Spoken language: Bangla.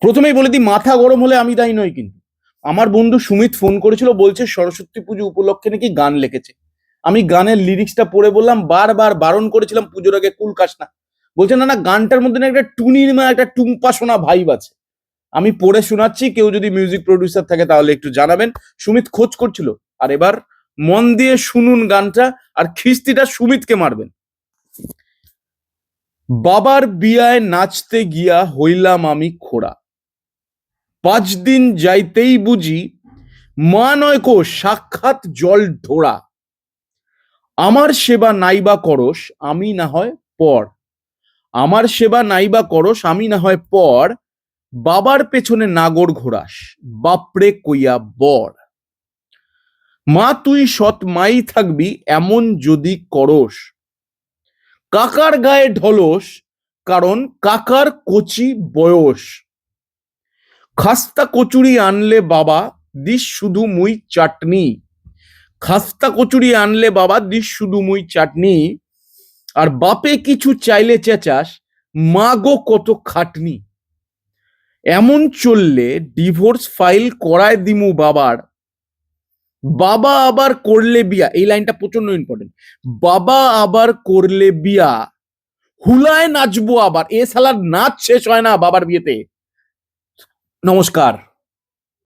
প্রথমেই বলে দিই, মাথা গরম হলে আমি দায়ী নই কিন্তু। আমার বন্ধু সুমিত ফোন করেছিল, বলছে সরস্বতী পুজো উপলক্ষে নাকি গান লিখেছে। আমি গানের লিরিক্সটা পড়ে বললাম, বারবার বারণ করেছিলাম পুজোর আগে কুল খাস না। বলছে না না, গানটার মধ্যে না একটা টুনির মা একটা টুম্পা শোনা ভাইব আছে। আমি পড়ে শোনাচ্ছি, কেউ যদি মিউজিক প্রডিউসার থাকে তাহলে একটু জানাবেন। সুমিত খোঁজ করছিল, আর এবার মন দিয়ে শুনুন গানটা, আর খিস্তিটা সুমিতকে মারবেন। বাবার বিয়ায় নাচতে গিয়া হইলাম আমি খোড়া, 5 দিন যাইতেই বুঝি মা নয় কো সাক্ষাৎ জল ঢোড়া। আমার সেবা নাইবা করস আমি না হয় পর, আমার সেবা নাইবা করস আমি না হয় পর, বাবার পেছনে নাগর ঘোরাস বাপরে কইয়া বর। মা তুই সৎ মাই থাকবি এমন যদি করস, কাকার গায়ে ঢলস কারণ কাকার কচি বয়স। খাস্তা কচুরি আনলে বাবা দিস শুধু মুই চাটনি, খাস্তা কচুরি আনলে বাবা দিস শুধু মুই চাটনি। আর বাপে কিছু চাইলে চেঁচাস মা গো কত খাটনি। এমন চললে ডিভোর্স ফাইল করায় দিমু বাবার, বাবা আবার করলে বিয়া। এই লাইনটা প্রচন্ড ইম্পর্টেন্ট। বাবা আবার করলে বিয়া, হুলায় নাচবো আবার। এ শালার নাচ শেষ হয় না বাবার বিয়েতে। নমস্কার।